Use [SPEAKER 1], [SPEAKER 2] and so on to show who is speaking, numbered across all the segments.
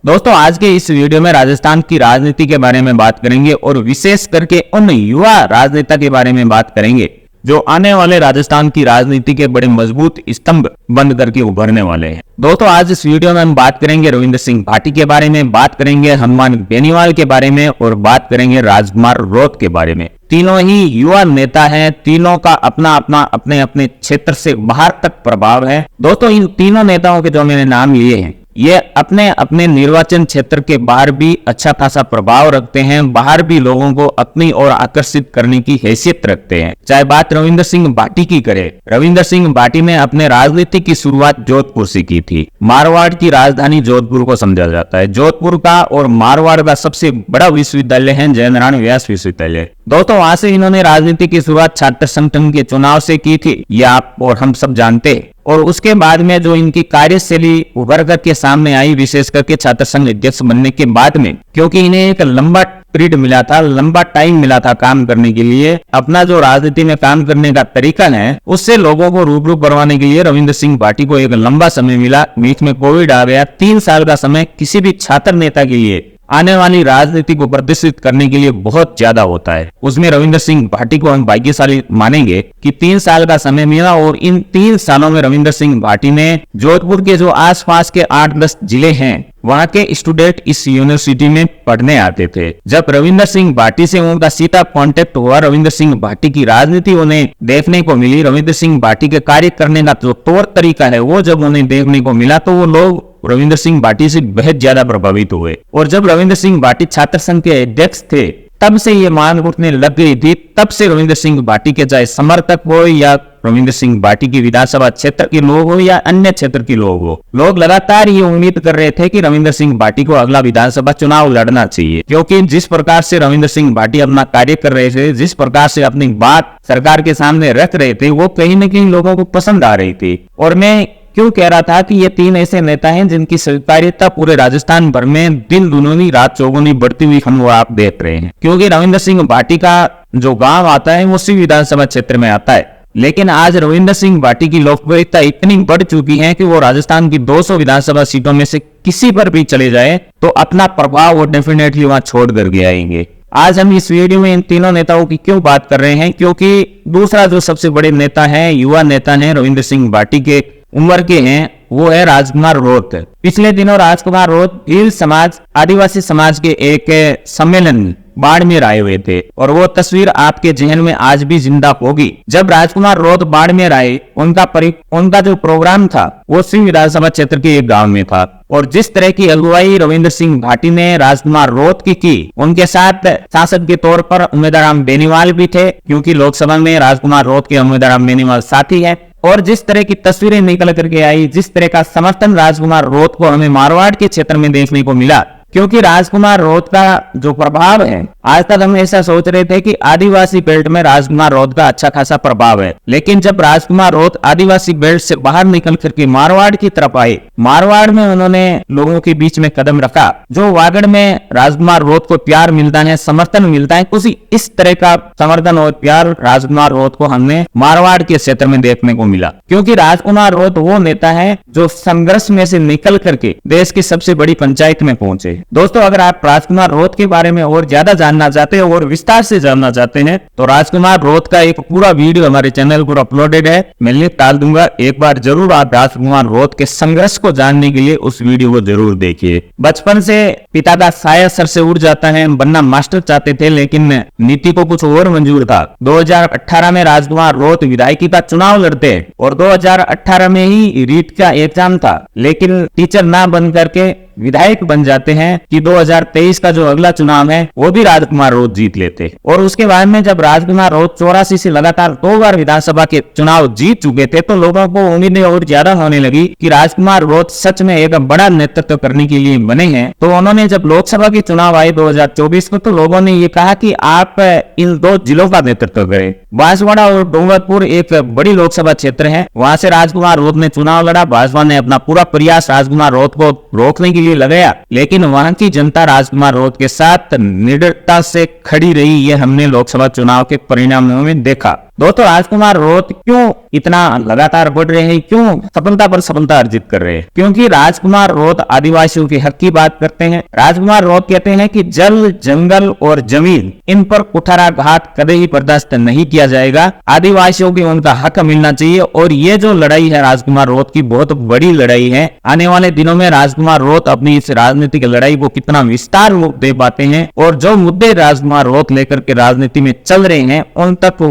[SPEAKER 1] दोस्तों आज के इस वीडियो में राजस्थान की राजनीति के बारे में बात करेंगे और विशेष करके उन युवा राजनेता के बारे में बात करेंगे जो आने वाले राजस्थान की राजनीति के बड़े मजबूत स्तंभ बन करके उभरने वाले हैं। दोस्तों आज इस वीडियो में हम बात करेंगे रविंद्र सिंह भाटी के बारे में, बात करेंगे हनुमान बेनीवाल के बारे में और बात करेंगे राजकुमार रोत के बारे में। तीनों ही युवा नेता हैं, तीनों का अपना अपना अपने अपने क्षेत्र से बाहर तक प्रभाव है। दोस्तों इन तीनों नेताओं के जो मैंने नाम लिए हैं ये अपने अपने निर्वाचन क्षेत्र के बाहर भी अच्छा खासा प्रभाव रखते हैं, बाहर भी लोगों को अपनी ओर आकर्षित करने की हैसियत रखते हैं। चाहे बात रविंद्र सिंह भाटी की करें, रविंद्र सिंह भाटी ने अपने राजनीति की शुरुआत जोधपुर से की थी। मारवाड़ की राजधानी जोधपुर को समझा जाता है। जोधपुर का और मारवाड़ का सबसे बड़ा विश्वविद्यालय है जयनारायण व्यास विश्वविद्यालय। दोस्तों वहां से इन्होंने राजनीति की शुरुआत छात्र संगठन के चुनाव से की थी, ये आप और हम सब जानते हैं। और उसके बाद में जो इनकी कार्यशैली उभर करके सामने आई, विशेष करके छात्र संघ अध्यक्ष बनने के बाद में, क्योंकि इन्हें एक लंबा पीरियड मिला था, लंबा टाइम मिला था काम करने के लिए। अपना जो राजनीति में काम करने का तरीका है उससे लोगों को रूबरू करवाने के लिए रविंद्र सिंह भाटी को एक लंबा समय मिला। बीच में कोविड आ गया। 3 साल का समय किसी भी छात्र नेता के लिए आने वाली राजनीति को प्रदर्शित करने के लिए बहुत ज्यादा होता है। उसमें रविंद्र सिंह भाटी को हम भाग्यशाली मानेंगे कि 3 साल का समय मिला और इन 3 सालों में रविंद्र सिंह भाटी ने जोधपुर के जो आसपास के 8-10 जिले हैं वहां के स्टूडेंट इस यूनिवर्सिटी में पढ़ने आते थे। जब रविंद्र सिंह भाटी से उनका सीधा कांटेक्ट हुआ, रविंद्र सिंह भाटी की राजनीति उन्हें देखने को मिली, रविंद्र सिंह भाटी के कार्य करने का जो तौर तरीका है वो जब उन्हें देखने को मिला तो वो लोग रविंद्र सिंह भाटी से बेहद ज्यादा प्रभावित हुए। और जब रविंद्र सिंह भाटी छात्र संघ के अध्यक्ष थे तब से ये मांग उठने लग गई थी। तब से रविंद्र सिंह भाटी के चाहे समर्थक हो या रविंद्र सिंह भाटी की विधानसभा क्षेत्र के लोग हो या अन्य क्षेत्र के लोग हो, लोग लगातार ये उम्मीद कर रहे थे कि रविंद्र सिंह भाटी को अगला विधानसभा चुनाव लड़ना चाहिए, क्योंकि जिस प्रकार से रविंद्र सिंह भाटी अपना कार्य कर रहे थे, जिस प्रकार से अपनी बात सरकार के सामने रख रहे थे, वो कहीं न कहीं लोगों को पसंद आ रही थी। और मैं क्यों कह रहा था कि ये 3 ऐसे नेता हैं जिनकी स्वीकार्यता पूरे राजस्थान भर में दिन दुगुनी रात चौगुनी बढ़ती हुई हम वो आप देख रहे हैं। क्योंकि रविंद्र सिंह भाटी का जो गांव आता है वो उसी विधानसभा क्षेत्र में आता है, लेकिन आज रविंद्र सिंह भाटी की लोकप्रियता इतनी बढ़ चुकी है कि वो राजस्थान की 200 विधानसभा सीटों में से किसी पर भी चले जाए तो अपना प्रभाव वो डेफिनेटली वहां छोड़ करके आएंगे। आज हम इस वीडियो में इन तीनों नेताओं की क्यों बात कर रहे हैं, क्योंकि दूसरा जो सबसे बड़े नेता है, युवा नेता है, रविंद्र सिंह भाटी के उम्र के हैं, वो है राजकुमार रोत। पिछले दिनों राजकुमार रोत भील समाज, आदिवासी समाज के एक सम्मेलन बाड़मेर आए हुए थे और वो तस्वीर आपके जहन में आज भी जिंदा होगी। जब राजकुमार रोत बाड़मेर आए, उनका जो प्रोग्राम था वो सिंह विधानसभा क्षेत्र के एक गांव में था। और जिस तरह की अगुवाई रविंद्र सिंह भाटी ने राजकुमार रोत की, उनके साथ सांसद के तौर पर उम्मीदवार बेनीवाल भी थे, क्योंकि लोकसभा में राजकुमार रोत के उम्मीदवार बेनीवाल साथी है। और जिस तरह की तस्वीरें निकल करके आई, जिस तरह का समर्थन राजकुमार रोत को हमें मारवाड़ के क्षेत्र में देखने को मिला, क्योंकि राजकुमार रोत का जो प्रभाव है, आज तक हम ऐसा सोच रहे थे कि आदिवासी बेल्ट में राजकुमार रोत का अच्छा खासा प्रभाव है, लेकिन जब राजकुमार रोत आदिवासी बेल्ट से बाहर निकल करके मारवाड़ की तरफ आए, मारवाड़ में उन्होंने लोगों के बीच में कदम रखा। जो वागड़ में राजकुमार रोत को प्यार मिलता है, समर्थन मिलता है, उसी इस तरह का समर्थन और प्यार राजकुमार रोत को हमने मारवाड़ के क्षेत्र में देखने को मिला। क्योंकि राजकुमार रोत वो नेता है जो संघर्ष में से निकल करके देश की सबसे बड़ी पंचायत में पहुंचे। दोस्तों अगर आप राजकुमार रोत के बारे में और ज्यादा जानना चाहते हैं और विस्तार से जानना चाहते हैं तो राजकुमार रोत का एक पूरा वीडियो हमारे चैनल पर अपलोडेड है, मैं लिंक डाल दूंगा। एक बार जरूर आप राजकुमार रोत के संघर्ष को जानने के लिए उस वीडियो को जरूर देखिए। बचपन से पिता का साया सर से उड़ जाता है, बनना मास्टर चाहते थे लेकिन नीति को कुछ और मंजूर था। 2018 में राजकुमार रोत विधायकी का चुनाव लड़ते हैं और 2018 में ही रीट का एग्जाम था, लेकिन टीचर ना बन करके विधायक बन जाते हैं कि 2023 का जो अगला चुनाव है वो भी राजकुमार रोत जीत लेते। और उसके बाद में जब राजकुमार रोत 84 से लगातार 2 बार विधानसभा के चुनाव जीत चुके थे तो लोगों को उम्मीदें और ज्यादा होने लगी कि राजकुमार रोत सच में एक बड़ा नेतृत्व करने के लिए बने हैं। तो उन्होंने जब लोकसभा के चुनाव आए 2024 में तो लोगों ने ये कहा कि आप इन 2 जिलों का नेतृत्व करें। बांसवाड़ा और डूंगरपुर एक बड़ी लोकसभा क्षेत्र है, वहां से राजकुमार रोत ने चुनाव लड़ा। भाजपा ने अपना पूरा प्रयास राजकुमार रोत को रोकने के लिए लगाया, लेकिन वहां की जनता राजकुमार रोत के साथ निडरता से खड़ी रही। ये हमने लोकसभा चुनाव के परिणामों में देखा। दोस्तों राजकुमार रोत क्यों इतना लगातार बढ़ रहे हैं, क्यों सफलता पर सफलता अर्जित कर रहे हैं? क्योंकि राजकुमार रोत आदिवासियों के हक की बात करते हैं। राजकुमार रोत कहते हैं कि जल, जंगल और जमीन, इन पर कुठाराघात कभी ही बर्दाश्त नहीं किया जाएगा। आदिवासियों को उनका हक मिलना चाहिए। और ये जो लड़ाई है राजकुमार रोत की, बहुत बड़ी लड़ाई है। आने वाले दिनों में राजकुमार रोत अपनी इस राजनीतिक लड़ाई को कितना विस्तार रूप दे पाते हैं और जो मुद्दे राजकुमार रोत लेकर के राजनीति में चल रहे हैं उन तक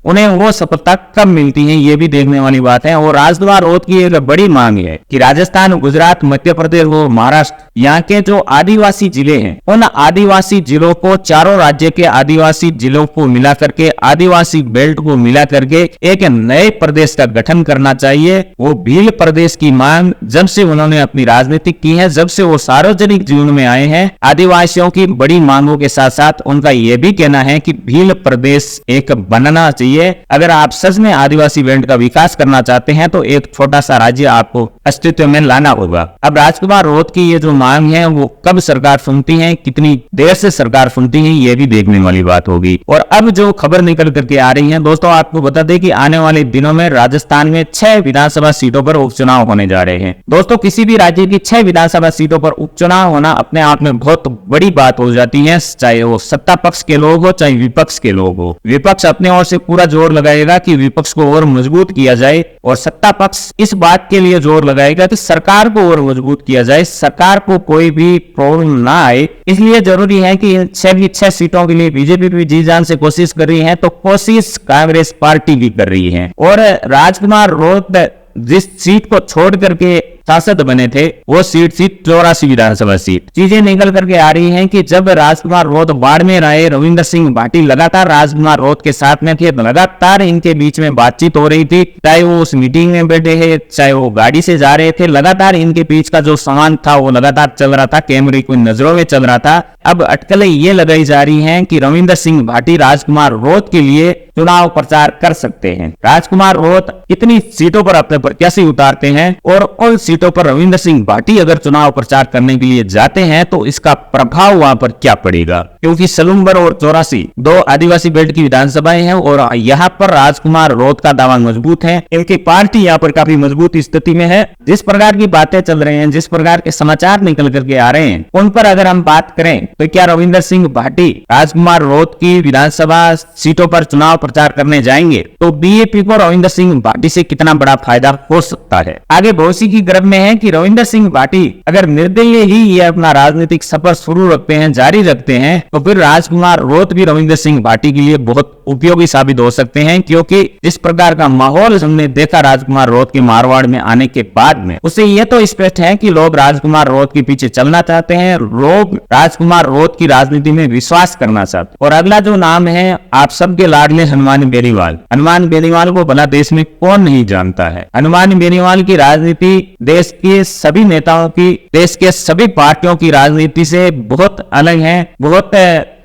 [SPEAKER 1] उन्हें वो सफलता कब मिलती है, ये भी देखने वाली बात है। और राजकुमार रोत की एक बड़ी मांग है कि राजस्थान, गुजरात, मध्य प्रदेश और महाराष्ट्र, यहाँ के जो आदिवासी जिले हैं, उन आदिवासी जिलों को, चारों राज्य के आदिवासी जिलों को मिला करके, आदिवासी बेल्ट को मिला करके एक नए प्रदेश का गठन करना चाहिए। वो भील प्रदेश की मांग जब से उन्होंने अपनी राजनीति की है, जब से वो सार्वजनिक जीवन में आए हैं, आदिवासियों की बड़ी मांगों के साथ साथ उनका यह भी कहना है कि भील प्रदेश एक बनना चाहिए। अगर आप सच में आदिवासी बेल्ट का विकास करना चाहते हैं तो एक छोटा सा राज्य आपको अस्तित्व में लाना होगा। अब राजकुमार रोत की ये जो मांग है वो कब सरकार सुनती है, कितनी देर से सरकार सुनती है, ये भी देखने वाली बात होगी। और अब जो खबर निकल करके आ रही है दोस्तों, आपको बता दें कि आने वाले दिनों में राजस्थान में 6 विधानसभा सीटों पर उपचुनाव होने जा रहे हैं। दोस्तों किसी भी राज्य की 6 विधानसभा सीटों पर उपचुनाव होना अपने आप में बहुत बड़ी बात हो जाती है, चाहे वो सत्ता पक्ष के लोग हो चाहे विपक्ष के लोग हो। विपक्ष अपने ओर से पूरा जोर लगाएगा कि विपक्ष को और मजबूत किया जाए और सत्ता पक्ष इस बात के लिए जोर लगाएगा कि सरकार को और मजबूत किया जाए, सरकार को कोई भी प्रॉब्लम ना आए। इसलिए जरूरी है कि इन 6 सीटों के लिए बीजेपी भी जी जान से कोशिश कर रही है, तो कोशिश कांग्रेस पार्टी भी कर रही है। और राजकुमार रोत जिस सीट को छोड़ करके सांसद बने थे वो सीट 84 विधानसभा सीट। चीजें निकल करके आ रही हैं कि जब राजकुमार रोत बाड़मेर आए, रविंद्र सिंह भाटी लगातार राजकुमार रोत के साथ में थे, लगातार इनके बीच में बातचीत हो रही थी, चाहे वो उस मीटिंग में बैठे हैं, चाहे वो गाड़ी से जा रहे थे, लगातार इनके बीच का जो संवाद था वो लगातार चल रहा था, कैमरे की नजरों में चल रहा था। अब अटकलें ये लगाई जा रही हैं कि रविंद्र सिंह भाटी राजकुमार रोत के लिए चुनाव प्रचार कर सकते हैं। राजकुमार रोत कितनी सीटों पर अपने प्रत्याशी उतारते हैं और उन सीटों पर रविंद्र सिंह भाटी अगर चुनाव प्रचार करने के लिए जाते हैं तो इसका प्रभाव वहां पर क्या पड़ेगा, क्योंकि सलूम्बर और 84 दो आदिवासी बेल्ट की विधानसभाएं हैं और यहाँ पर राजकुमार रोत का दावा मजबूत है, इनकी पार्टी यहाँ पर काफी मजबूत स्थिति में है। जिस प्रकार की बातें चल रही हैं, जिस प्रकार के समाचार निकल करके आ रहे हैं, उन पर अगर हम बात करें तो क्या रविंद्र सिंह भाटी राजकुमार रोत की विधानसभा सीटों पर चुनाव प्रचार करने जाएंगे तो बीजेपी को रविंद्र सिंह भाटी से कितना बड़ा फायदा हो सकता है। आगे भविष्य की गर्भ में है कि रविंद्र सिंह भाटी अगर निर्दलीय ही ये अपना राजनीतिक सफर शुरू रखते हैं, जारी रखते हैं, तो फिर राजकुमार रोत भी रविंद्र सिंह भाटी के लिए बहुत उपयोगी साबित हो सकते हैं, क्योंकि इस प्रकार का माहौल हमने देखा राजकुमार रोत के मारवाड़ में आने के बाद में, उससे ये तो स्पष्ट है कि लोग राजकुमार रोत के पीछे चलना चाहते हैं, लोग राजकुमार रोत की राजनीति में विश्वास करना चाहते हैं। और अगला जो नाम है आप सबके लाडले हनुमान बेनीवाल। हनुमान बेनीवाल को भला देश में कौन नहीं जानता है। हनुमान बेनीवाल की राजनीति देश के सभी नेताओं की, देश के सभी पार्टियों की राजनीति से बहुत अलग है, बहुत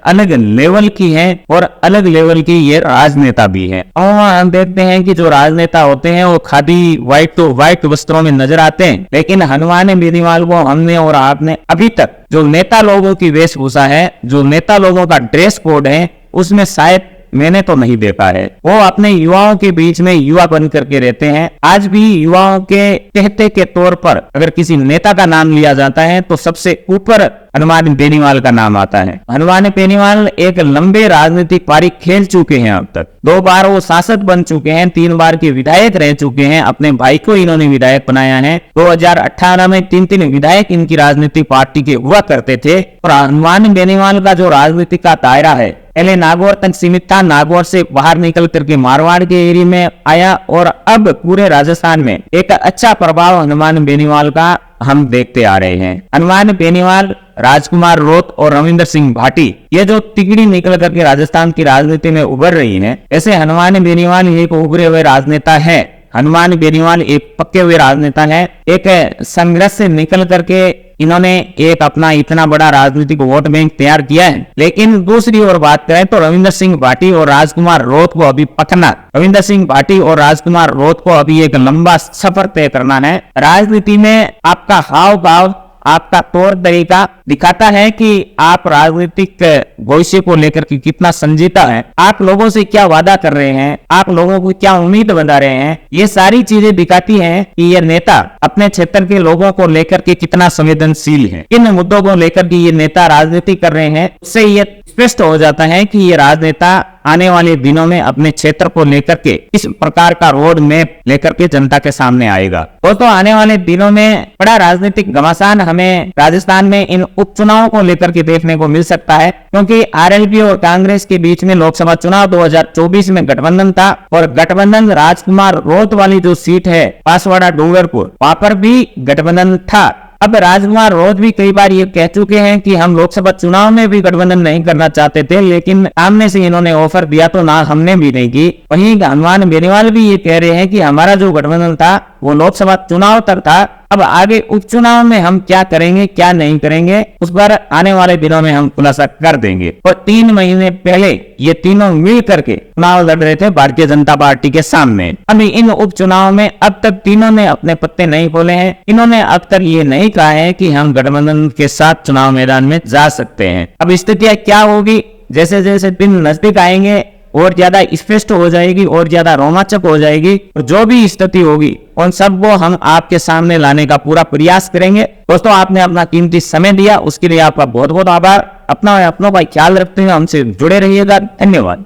[SPEAKER 1] अलग लेवल की है और अलग लेवल की ये राजनेता भी है। और हम देखते हैं कि जो राजनेता होते हैं वो खादी व्हाइट वस्त्रों में नजर आते हैं, लेकिन हनुमान बेनीवाल को हमने और आपने अभी तक जो नेता लोगों की वेशभूषा है, जो नेता लोगों का ड्रेस कोड है, उसमें शायद मैंने तो नहीं देखा है। वो अपने युवाओं के बीच में युवा बन करके रहते हैं। आज भी युवाओं के कहते के तौर पर अगर किसी नेता का नाम लिया जाता है तो सबसे ऊपर हनुमान बेनीवाल का नाम आता है। हनुमान बेनीवाल एक लंबे राजनीतिक पारी खेल चुके हैं, अब तक 2 बार वो सांसद बन चुके हैं, 3 बार के विधायक रह चुके हैं, अपने भाई को इन्होंने विधायक बनाया है। 2018 में 3 विधायक इनकी राजनीतिक पार्टी के हुआ करते थे। और हनुमान बेनीवाल का जो राजनीतिक का दायरा है पहले नागौर तक सीमित था, नागौर से बाहर निकल करके मारवाड़ के एरिया में आया और अब पूरे राजस्थान में एक अच्छा प्रभाव हनुमान बेनीवाल का हम देखते आ रहे हैं। हनुमान बेनीवाल, राजकुमार रोत और रविंद्र सिंह भाटी, ये जो तिगड़ी निकल करके राजस्थान की राजनीति में उभर रही है, ऐसे हनुमान बेनीवाल एक उभरे हुए राजनेता है। हनुमान बेनीवाल एक पक्के हुए राजनेता है। एक संघर्ष से निकल करके इन्होंने एक अपना इतना बड़ा राजनीतिक वोट बैंक तैयार किया है। लेकिन दूसरी ओर बात करें तो रविंद्र सिंह भाटी और राजकुमार रोत को अभी पकना, रविंद्र सिंह भाटी और राजकुमार रोत को अभी एक लंबा सफर तय करना है। राजनीति में आपका हाव भाव आपका तौर तरीका दिखाता है कि आप राजनीतिक भविष्य को लेकर के कितना संजीदा है, आप लोगों से क्या वादा कर रहे हैं, आप लोगों को क्या उम्मीद बता रहे हैं। ये सारी चीजें दिखाती हैं कि ये नेता अपने क्षेत्र के लोगों को लेकर के कितना संवेदनशील है। इन मुद्दों को लेकर के ये नेता राजनीति कर रहे हैं, उससे ये स्पष्ट हो जाता है कि ये राजनेता आने वाले दिनों में अपने क्षेत्र को लेकर के इस प्रकार का रोड मैप लेकर के जनता के सामने आएगा। दोस्तों, आने वाले दिनों में बड़ा राजनीतिक घमासान हमें राजस्थान में इन उपचुनावों को लेकर के देखने को मिल सकता है, क्योंकि आरएलपी और कांग्रेस के बीच में लोकसभा चुनाव 2024 में गठबंधन था और गठबंधन राजकुमार रोत वाली जो सीट है बांसवाड़ा डूंगरपुर, वहां पर भी गठबंधन था। अब राजकुमार रोत भी कई बार ये कह चुके हैं कि हम लोकसभा चुनाव में भी गठबंधन नहीं करना चाहते थे, लेकिन सामने से इन्होंने ऑफर दिया तो ना हमने भी नहीं की। वहीं हनुमान बेनीवाल भी ये कह रहे हैं कि हमारा जो गठबंधन था वो लोकसभा चुनाव तक था, अब आगे उपचुनाव में हम क्या करेंगे क्या नहीं करेंगे उस पर आने वाले दिनों में हम खुलासा कर देंगे। और 3 महीने पहले ये तीनों मिल करके चुनाव लड़ रहे थे भारतीय जनता पार्टी के सामने। अभी इन उपचुनाव में अब तक तीनों ने अपने पत्ते नहीं खोले हैं। इन्होंने अब तक ये नहीं कहा है कि हम गठबंधन के साथ चुनाव मैदान में जा सकते हैं। अब स्थितियां क्या होगी, जैसे जैसे दिन नजदीक आएंगे और ज्यादा स्पष्ट हो जाएगी और ज्यादा रोमांचक हो जाएगी। और जो भी स्थिति होगी उन सबको हम आपके सामने लाने का पूरा प्रयास करेंगे। दोस्तों, आपने अपना कीमती समय दिया, उसके लिए आपका बहुत बहुत आभार। अपना और अपनों का ख्याल रखते हुए हमसे जुड़े रहिएगा। धन्यवाद।